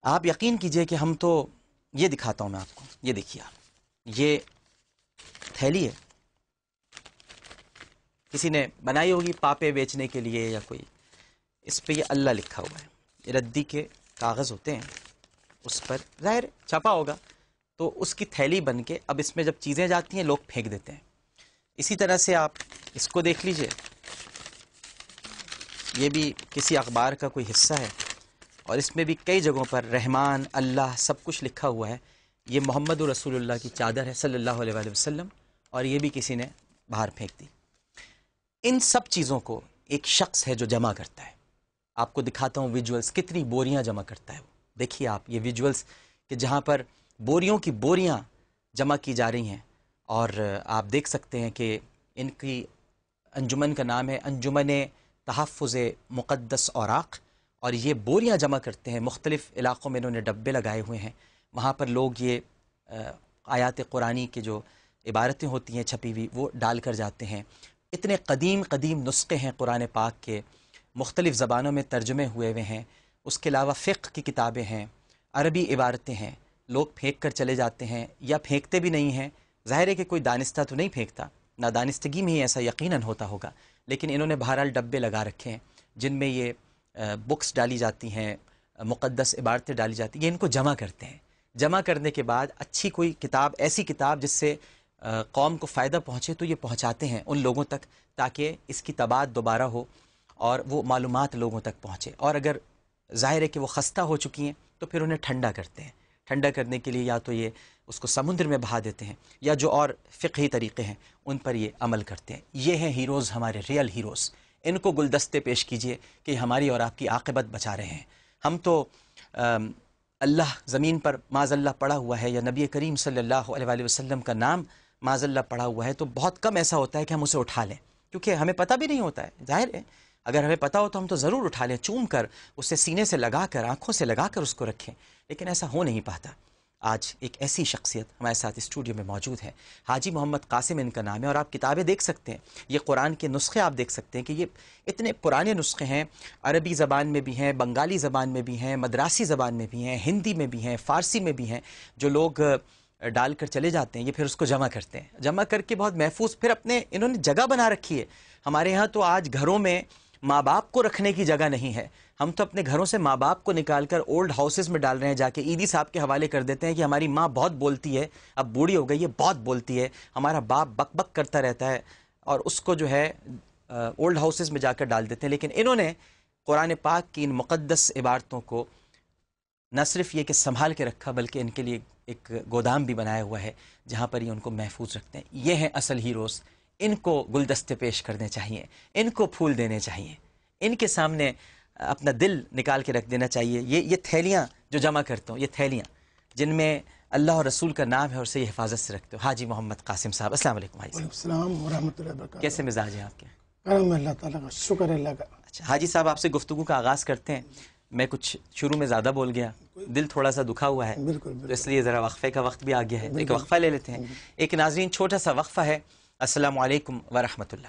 آپ یقین کیجئے کہ ہم تو یہ دکھاتا ہوں میں آپ کو، یہ دیکھیے آپ، یہ تھیلی ہے، کسی نے بنائی ہوگی پاپے بیچنے کے لیے یا کوئی، اس پہ یہ اللہ لکھا ہوا ہے، یہ ردی کے کاغذ ہوتے ہیں، اس پر ظاہر چھپا ہوگا، تو اس کی تھیلی بن کے اب اس میں جب چیزیں جاتی ہیں لوگ پھینک دیتے ہیں۔ اسی طرح سے آپ اس کو دیکھ لیجئے، یہ بھی کسی اخبار کا کوئی حصہ ہے، اور اس میں بھی کئی جگہوں پر رحمان، اللہ سب کچھ لکھا ہوا ہے۔ یہ محمد رسول اللہ کی چادر ہے صلی اللہ علیہ وآلہ وسلم، اور یہ بھی کسی نے باہر پھینک دی۔ ان سب چیزوں کو ایک شخص ہے جو جمع کرتا ہے۔ آپ کو دکھاتا ہوں ویجولز، کتنی بوریاں جمع کرتا ہے وہ، دیکھیے آپ یہ ویجولز کہ جہاں پر بوریوں کی بوریاں جمع کی جا رہی ہیں، اور آپ دیکھ سکتے ہیں کہ ان کی انجمن کا نام ہے انجمن تحفظ مقدس اوراق، اور یہ بوریاں جمع کرتے ہیں، مختلف علاقوں میں انہوں نے ڈبے لگائے ہوئے ہیں، وہاں پر لوگ یہ آیات قرآنی کے جو عبارتیں ہوتی ہیں چھپی ہوئی وہ ڈال کر جاتے ہیں۔ اتنے قدیم قدیم نسخے ہیں قرآن پاک کے، مختلف زبانوں میں ترجمے ہوئے ہوئے ہیں، اس کے علاوہ فقہ کی کتابیں ہیں، عربی عبارتیں ہیں، لوگ پھینک کر چلے جاتے ہیں یا پھینکتے بھی نہیں ہیں۔ ظاہر ہے کہ کوئی دانستہ تو نہیں پھینکتا، نادانستگی میں ہی ایسا یقیناً ہوتا ہوگا، لیکن انہوں نے بہرحال ڈبے لگا رکھے ہیں جن میں یہ بکس ڈالی جاتی ہیں، مقدس عبارتیں ڈالی جاتی ہیں، یہ ان کو جمع کرتے ہیں۔ جمع کرنے کے بعد اچھی کوئی کتاب، ایسی کتاب جس سے قوم کو فائدہ پہنچے، تو یہ پہنچاتے ہیں ان لوگوں تک تاکہ اس کی تباعت دوبارہ ہو اور وہ معلومات لوگوں تک پہنچے۔ اور اگر ظاہر ہے کہ وہ خستہ ہو چکی ہیں تو پھر انہیں ٹھنڈا کرتے ہیں۔ ٹھنڈا کرنے کے لیے یا تو یہ اس کو سمندر میں بہا دیتے ہیں، یا جو اور فقہی طریقے ہیں ان پر یہ عمل کرتے ہیں۔ یہ ہیں ہیروز، ہمارے ریئل ہیروز۔ ان کو گلدستے پیش کیجئے کہ ہماری اور آپ کی عاقبت بچا رہے ہیں۔ ہم تو اللہ زمین پر معاذ اللہ پڑا ہوا ہے، یا نبی کریم صلی اللہ علیہ وآلہ وسلم کا نام معاذ اللہ پڑا ہوا ہے، تو بہت کم ایسا ہوتا ہے کہ ہم اسے اٹھا لیں، کیونکہ ہمیں پتہ بھی نہیں ہوتا ہے۔ ظاہر ہے اگر ہمیں پتہ ہو تو ہم تو ضرور اٹھا لیں، چوم کر اسے سینے سے لگا کر، آنکھوں سے لگا کر اس کو رکھیں، لیکن ایسا ہو نہیں پاتا۔ آج ایک ایسی شخصیت ہمارے ساتھ اسٹوڈیو میں موجود ہے، حاجی محمد قاسم ان کا نام ہے، اور آپ کتابیں دیکھ سکتے ہیں، یہ قرآن کے نسخے آپ دیکھ سکتے ہیں کہ یہ اتنے پرانے نسخے ہیں، عربی زبان میں بھی ہیں، بنگالی زبان میں بھی ہیں، مدراسی زبان میں بھی ہیں، ہندی میں بھی ہیں، فارسی میں بھی ہیں، جو لوگ ڈال کر چلے جاتے ہیں، یہ پھر اس کو جمع کرتے ہیں، جمع کر کے بہت محفوظ پھر اپنے انہوں نے جگہ بنا رکھی ہے۔ ہمارے ہاں تو آج گھروں میں ماں باپ کو رکھنے کی جگہ نہیں ہے، ہم تو اپنے گھروں سے ماں باپ کو نکال کر اولڈ ہاؤسز میں ڈال رہے ہیں، جا کے عیدی صاحب کے حوالے کر دیتے ہیں کہ ہماری ماں بہت بولتی ہے، اب بوڑھی ہو گئی ہے، بہت بولتی ہے، ہمارا باپ بک بک کرتا رہتا ہے، اور اس کو جو ہے اولڈ ہاؤسز میں جا کر ڈال دیتے ہیں۔ لیکن انہوں نے قرآن پاک کی ان مقدس عبارتوں کو نہ صرف یہ کہ سنبھال کے رکھا، بلکہ ان کے لیے ایک گودام بھی بنایا ہوا ہے جہاں پر یہ ان کو محفوظ رکھتے ہیں۔ یہ ہیں اصل ہیروز، ان کو گلدستے پیش کرنے چاہیے، ان کو پھول دینے چاہیے، ان کے سامنے اپنا دل نکال کے رکھ دینا چاہیے۔ یہ تھیلیاں جو جمع کرتا ہوں، یہ تھیلیاں جن میں اللہ اور رسول کا نام ہے، اور اسے حفاظت سے رکھتے ہو۔ حاجی محمد قاسم صاحب، السلام علیکم حاجی صاحب۔ السلام ورحمۃ اللہ وبرکاتہ۔ کیسے مزاج ہیں آپ کے؟ کرم اللہ تعالیٰ کا، شکر اللہ کا۔ اچھا حاجی صاحب، آپ سے گفتگو کا آغاز کرتے ہیں۔ میں کچھ شروع میں زیادہ بول گیا، دل تھوڑا سا دکھا ہوا ہے، بالکل تو اس لیے ذرا وقفے کا وقت بھی آ گیا ہے، ایک وقفہ لے لیتے ہیں۔ ایک ناظرین چھوٹا سا وقفہ ہے۔ السلام علیکم ورحمۃ اللہ۔